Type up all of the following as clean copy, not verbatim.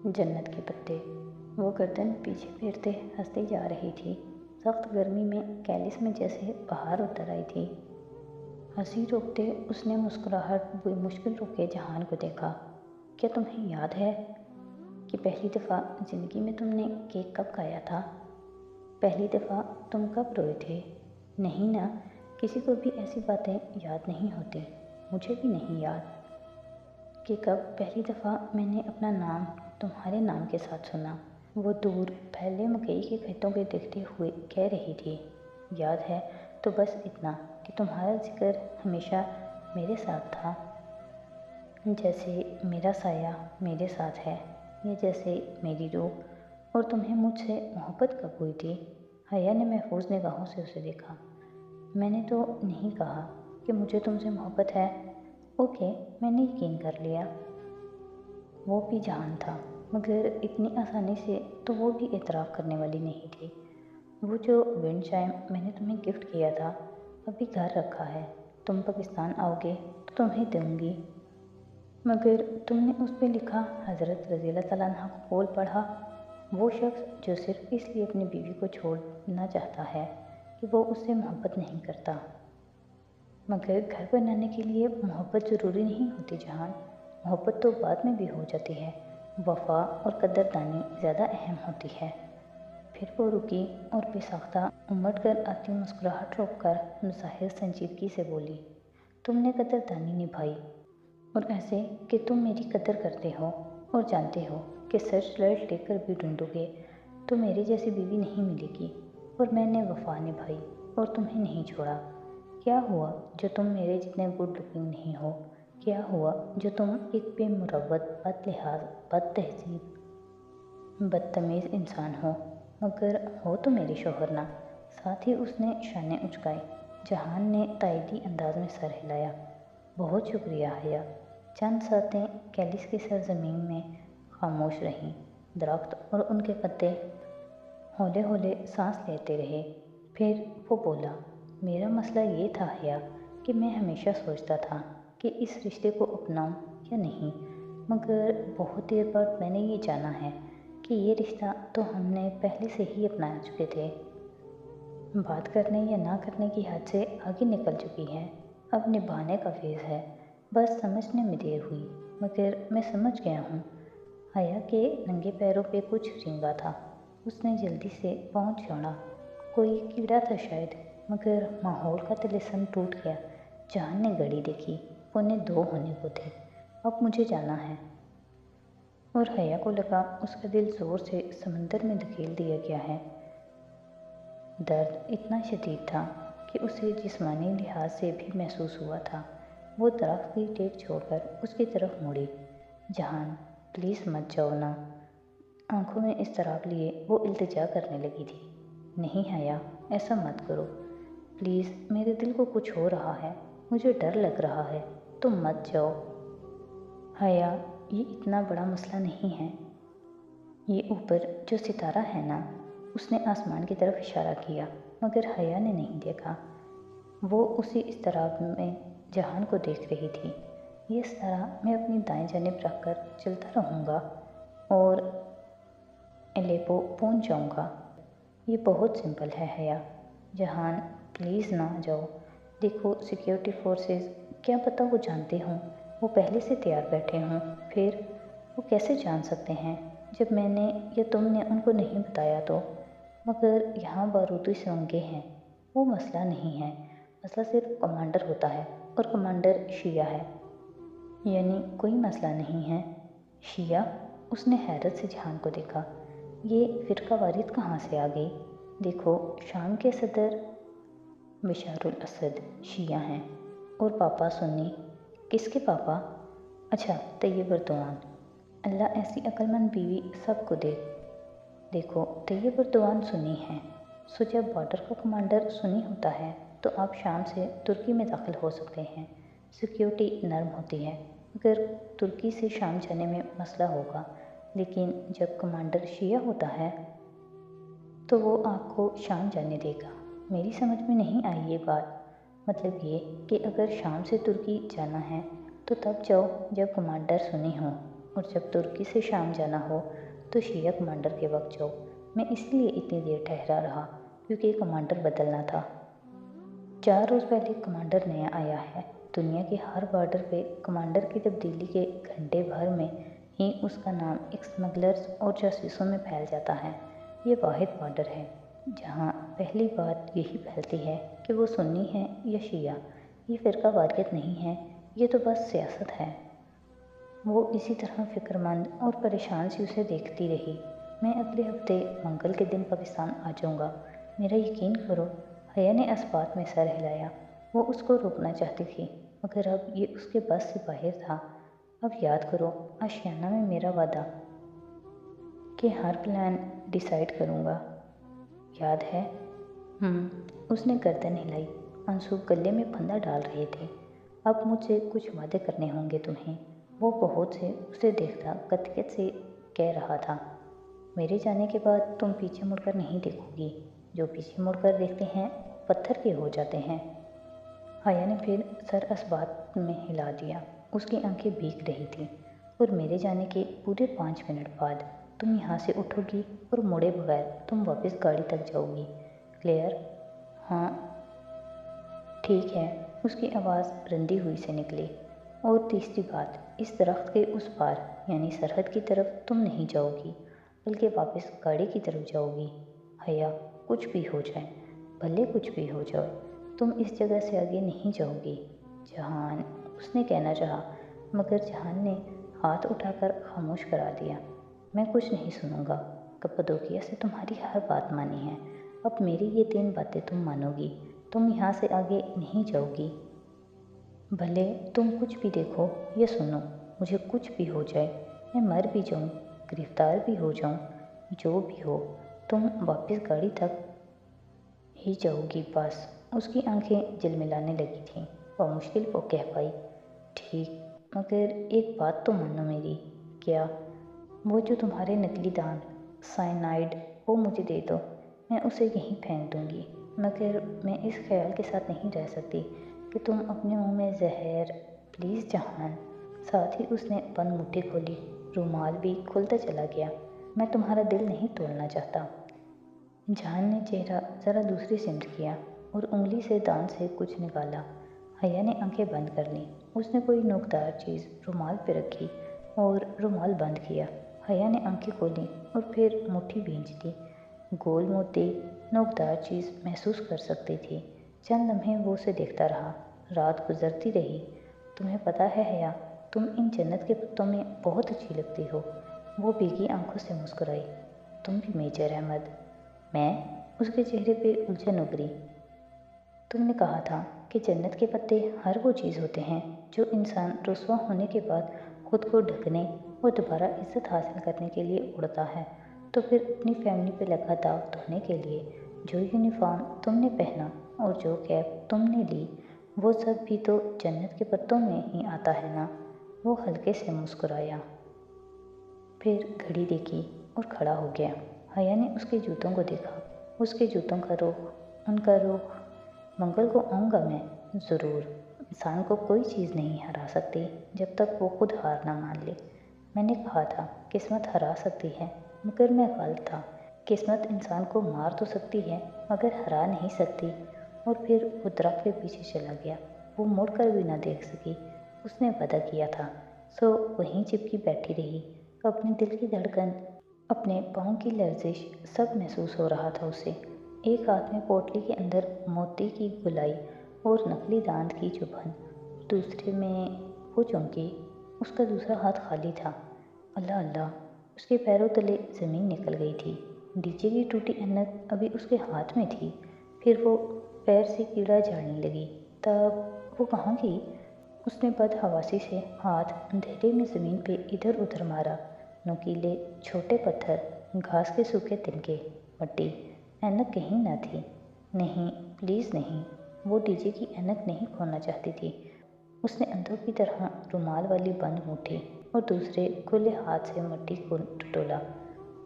جنت کے پتے۔ وہ گردن پیچھے پھیرتے ہنستی جا رہی تھی۔ سخت گرمی میں کیلس میں جیسے بہار اتر آئی تھی۔ ہنسی روکتے اس نے مسکراہٹ مشکل روکے جہان کو دیکھا۔ کیا تمہیں یاد ہے کہ پہلی دفعہ زندگی میں تم نے کیک کب کھایا تھا؟ پہلی دفعہ تم کب روئے تھے؟ نہیں نا، کسی کو بھی ایسی باتیں یاد نہیں ہوتی، مجھے بھی نہیں یاد کہ کب پہلی دفعہ میں نے اپنا نام تمہارے نام کے ساتھ سنا۔ وہ دور پھیلے مکئی کے کھیتوں کے دیکھتے ہوئے کہہ رہی تھی، یاد ہے تو بس اتنا کہ تمہارا ذکر ہمیشہ میرے ساتھ تھا، جیسے میرا سایہ میرے ساتھ ہے، یا جیسے میری روح۔ اور تمہیں مجھ سے محبت کب ہوئی تھی؟ حیا نے محفوظ نگاہوں سے اسے دیکھا۔ میں نے تو نہیں کہا کہ مجھے تم سے محبت ہے۔ اوکے، میں نے یقین کر لیا۔ وہ بھی جہان تھا، مگر اتنی آسانی سے تو وہ بھی اعتراف کرنے والی نہیں تھی۔ وہ جو ونڈ چائم میں نے تمہیں گفٹ کیا تھا ابھی گھر رکھا ہے، تم پاکستان آؤ گے تو تمہیں دوں گی۔ مگر تم نے اس پہ لکھا حضرت رضی اللہ تعالیٰ عنہ کو بول پڑھا، وہ شخص جو صرف اس لیے اپنی بیوی کو چھوڑنا چاہتا ہے کہ وہ اس سے محبت نہیں کرتا۔ مگر گھر بنانے کے لیے محبت ضروری نہیں ہوتی جہان، محبت تو بعد میں بھی ہو جاتی ہے، وفا اور قدردانی زیادہ اہم ہوتی ہے۔ پھر وہ رکی اور بے ساختہ امٹ کر آتی مسکراہٹ روک کر بظاہر سنجیدگی سے بولی، تم نے قدردانی نبھائی، اور ایسے کہ تم میری قدر کرتے ہو اور جانتے ہو کہ سرچ لائٹ لے کر بھی ڈھونڈو گے تو میری جیسی بیوی نہیں ملے گی، اور میں نے وفا نبھائی اور تمہیں نہیں چھوڑا۔ کیا ہوا جو تم میرے جتنے گڈ لکنگ نہیں ہو؟ کیا ہوا جو تم ایک بے مروت، بد لحاظ، بد تہذیب، بدتمیز انسان ہو؟ مگر ہو تو میرے شوہر نا۔ ساتھ ہی اس نے شانے اچکائے۔ جہان نے تائیدی انداز میں سر ہلایا۔ بہت شکریہ حیا۔ چند ساتیں کیلس کی سرزمین میں خاموش رہیں۔ درخت اور ان کے پتے ہولے ہولے سانس لیتے رہے۔ پھر وہ بولا، میرا مسئلہ یہ تھا حیا کہ میں ہمیشہ سوچتا تھا کہ اس رشتے کو اپناؤں یا نہیں، مگر بہت دیر بعد میں نے یہ جانا ہے کہ یہ رشتہ تو ہم نے پہلے سے ہی اپنا چکے تھے۔ بات کرنے یا نہ کرنے کی حد سے آگے نکل چکی ہے، اب نبھانے کا فیز ہے۔ بس سمجھنے میں دیر ہوئی، مگر میں سمجھ گیا ہوں۔ حیا کے ننگے پیروں پہ کچھ رینگا تھا۔ اس نے جلدی سے پاؤں چھوڑا۔ کوئی کیڑا تھا شاید، مگر ماحول کا طلسم ٹوٹ گیا۔ جہان نے گھڑی دیکھی، 1:45 ہونے کو تھے۔ اب مجھے جانا ہے۔ اور حیا کو لگا اس کا دل زور سے سمندر میں دھکیل دیا گیا ہے۔ درد اتنا شدید تھا کہ اسے جسمانی لحاظ سے بھی محسوس ہوا تھا۔ وہ درخت کی ٹیک چھوڑ کر اس کی طرف مڑی۔ جہان، پلیز مت جاؤ نا۔ آنکھوں میں اضطراب لیے وہ التجا کرنے لگی تھی۔ نہیں حیا، ایسا مت کرو، پلیز، میرے دل کو کچھ ہو رہا ہے، مجھے ڈر لگ رہا ہے، تم مت جاؤ۔ حیا، یہ اتنا بڑا مسئلہ نہیں ہے۔ یہ اوپر جو ستارہ ہے نا، اس نے آسمان کی طرف اشارہ کیا، مگر حیا نے نہیں دیکھا۔ وہ اسی اضطراب میں جہان کو دیکھ رہی تھی۔ اس طرح میں اپنی دائیں جانب رکھ کر چلتا رہوں گا اور الیپو پہنچ جاؤں گا۔ یہ بہت سمپل ہے حیا۔ جہان، پلیز نہ جاؤ۔ دیکھو سیکیورٹی فورسز، کیا پتہ وہ جانتے ہوں، وہ پہلے سے تیار بیٹھے ہوں۔ پھر وہ کیسے جان سکتے ہیں جب میں نے یا تم نے ان کو نہیں بتایا تو؟ مگر یہاں بارودی سرنگیں ہیں، وہ مسئلہ نہیں ہے۔ مسئلہ صرف کمانڈر ہوتا ہے، اور کمانڈر شیعہ ہے۔ یعنی کوئی مسئلہ نہیں ہے؟ شیعہ؟ اس نے حیرت سے جہان کو دیکھا۔ یہ فرقہ واریت کہاں سے آ گئی؟ دیکھو، شام کے صدر بشار الاسد شیعہ ہیں، اور پاپا سنی۔ کس کے پاپا؟ اچھا، طیب اردوان۔ اللہ ایسی عقلمند بیوی سب کو دے۔ دیکھو، طیب اردوان سنی ہیں، سو جب بارڈر کا کمانڈر سنی ہوتا ہے تو آپ شام سے ترکی میں داخل ہو سکتے ہیں، سیکیورٹی نرم ہوتی ہے۔ اگر ترکی سے شام جانے میں مسئلہ ہوگا، لیکن جب کمانڈر شیعہ ہوتا ہے تو وہ آپ کو شام جانے دے گا۔ میری سمجھ میں نہیں آئی یہ بات۔ مطلب یہ کہ اگر شام سے ترکی جانا ہے تو تب جاؤ جب کمانڈر سنی ہو، اور جب ترکی سے شام جانا ہو تو شیعہ کمانڈر کے وقت جاؤ۔ میں اس لیے اتنی دیر ٹھہرا رہا کیونکہ کمانڈر بدلنا تھا۔ 4 روز پہلے کمانڈر نیا آیا ہے۔ دنیا کے ہر بارڈر پہ کمانڈر کی تبدیلی کے گھنٹے بھر میں ہی اس کا نام اسمگلرز اور جاسوسوں میں پھیل جاتا ہے۔ یہ واحد بارڈر ہے جہاں پہلی بات یہی پھیلتی ہے کہ وہ سنی ہے یا شیعہ۔ یہ فرقہ واریت نہیں ہے، یہ تو بس سیاست ہے۔ وہ اسی طرح فکر مند اور پریشان سی اسے دیکھتی رہی۔ میں اگلے ہفتے منگل کے دن پاکستان آ جاؤں گا، میرا یقین کرو۔ حیا نے اس بات میں سر ہلایا۔ وہ اس کو روکنا چاہتی تھی مگر اب یہ اس کے بس سے باہر تھا۔ اب یاد کرو آشیانہ میں میرا وعدہ کہ ہر پلان ڈیسائیڈ کروں گا، یاد ہے؟ اس نے گردن ہلائی۔ آنسو گلے میں پھندا ڈال رہے تھے۔ اب مجھ سے کچھ وعدے کرنے ہوں گے تمہیں، وہ بہت سے اسے دیکھتا قطعیت سے کہہ رہا تھا۔ میرے جانے کے بعد تم پیچھے مڑ کر نہیں دیکھو گی، جو پیچھے مڑ کر دیکھتے ہیں پتھر کے ہو جاتے ہیں۔ حیا نے پھر سر اس بات میں ہلا دیا۔ اس کی آنکھیں بھیگ رہی تھیں۔ اور میرے جانے کے پورے 5 منٹ بعد تم یہاں سے اٹھو گی اور مڑے بغیر تم واپس گاڑی تک جاؤ گی، کلیئر؟ ہاں ٹھیک ہے، اس کی آواز رندی ہوئی سے نکلی۔ اور تیسری بات، اس درخت کے اس پار یعنی سرحد کی طرف تم نہیں جاؤ گی بلکہ واپس گاڑی کی طرف جاؤ گی۔ حیا، کچھ بھی ہو جائے، بھلے کچھ بھی ہو جائے، تم اس جگہ سے آگے نہیں جاؤ گی۔ جہان، اس نے کہنا چاہا مگر جہان نے ہاتھ اٹھا کر خاموش کرا دیا۔ میں کچھ نہیں سنوں گا۔ کپادوکیا سے تمہاری ہر بات مانی ہے، اب میری یہ 3 باتیں تم مانو گی۔ تم یہاں سے آگے نہیں جاؤ گی، بھلے تم کچھ بھی دیکھو یا سنو، مجھے کچھ بھی ہو جائے، میں مر بھی جاؤں، گرفتار بھی ہو جاؤں، جو بھی ہو، تم واپس گاڑی تک ہی جاؤ گی بس۔ اس کی آنکھیں جلملانے لگی تھیں۔ بمشکل وہ کہہ پائی، ٹھیک، مگر ایک بات تو مانو میری۔ کیا؟ وہ جو تمہارے نکلی دانت سائنائڈ، وہ مجھے دے دو، میں اسے یہیں پھینک دوں گی۔ مگر میں اس خیال کے ساتھ نہیں رہ سکتی کہ تم اپنے منہ میں زہر، پلیز جہان۔ ساتھ ہی اس نے بند مٹھی کھولی، رومال بھی کھلتا چلا گیا۔ میں تمہارا دل نہیں توڑنا چاہتا۔ جہان نے چہرہ ذرا دوسری سمت کیا اور انگلی سے دان سے کچھ نکالا۔ حیا نے آنکھیں بند کر لیں۔ اس نے کوئی نوکدار چیز رومال پہ رکھی اور رومال بند کیا۔ حیا نے آنکھیں کھولیں اور پھر مٹھی بھینچ دی۔ گول موتی نوکدار چیز محسوس کر سکتی تھی۔ چند لمحے وہ اسے دیکھتا رہا۔ رات گزرتی رہی۔ تمہیں پتہ ہے حیا، تم ان جنت کے پتوں میں بہت اچھی لگتی ہو۔ وہ بھیگی آنکھوں سے مسکرائی۔ تم بھی میجر احمد۔ میں؟ اس کے چہرے پہ الجھن ابھری۔ تم نے کہا تھا کہ جنت کے پتے ہر وہ چیز ہوتے ہیں جو انسان رسوا ہونے کے بعد خود کو ڈھکنے اور دوبارہ عزت حاصل کرنے کے لیے اڑتا ہے، تو پھر اپنی فیملی پہ لگا داغ دھونے کے لیے جو یونیفارم تم نے پہنا اور جو کیپ تم نے لی، وہ سب بھی تو جنت کے پتوں میں ہی آتا ہے نا؟ وہ ہلکے سے مسکرایا، پھر گھڑی دیکھی اور کھڑا ہو گیا۔ حیا نے اس کے جوتوں کو دیکھا، اس کے جوتوں کا رخ، ان کا رخ۔ منگل کو آؤں گا میں، ضرور۔ انسان کو کوئی چیز نہیں ہرا سکتی جب تک وہ خود ہار نہ مان لے۔ میں نے کہا تھا قسمت ہرا سکتی ہے، مگر میں غلط تھا۔ قسمت انسان کو مار تو سکتی ہے مگر ہرا نہیں سکتی۔ اور پھر وہ درخت کے پیچھے چلا گیا۔ وہ مڑ کر بھی نہ دیکھ سکی۔ اس نے وعدہ کیا تھا، سو وہیں چپکی بیٹھی رہی۔ اپنے دل کی دھڑکن، اپنے پاؤں کی لرزش، سب محسوس ہو رہا تھا اسے۔ ایک ہاتھ میں پوٹلی کے اندر موتی کی گولائی اور نکلی دانت کی چبھن، دوسرے میں وہ چونکی۔ اس کا دوسرا ہاتھ خالی تھا۔ اللہ اللہ! اس کے پیروں تلے زمین نکل گئی تھی۔ ڈی جے کی ٹوٹی اینک ابھی اس کے ہاتھ میں تھی۔ پھر وہ پیر سے کیڑا جھاڑنے لگی۔ تب وہ کہاں گئی؟ اس نے بد حواسی سے ہاتھ اندھیرے میں زمین پہ ادھر ادھر مارا۔ نوکیلے چھوٹے پتھر، گھاس کے سوکھے تنکے، مٹی۔ اینک کہیں نہ تھی۔ نہیں، پلیز نہیں۔ وہ ڈی جے کی اینک نہیں کھونا چاہتی تھی۔ اس نے اندھوں کی طرح رومال والی بند مٹھی اور دوسرے کھلے ہاتھ سے مٹی کو ٹٹولا۔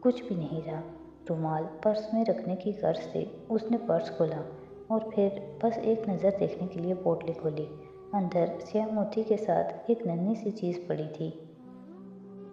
کچھ بھی نہیں رہا۔ رومال پرس میں رکھنے کی غرض سے اس نے پرس کھولا اور پھر بس ایک نظر دیکھنے کے لیے پوٹلی کھولی۔ اندر سیاہ موتی کے ساتھ ایک ننھی سی چیز پڑی تھی۔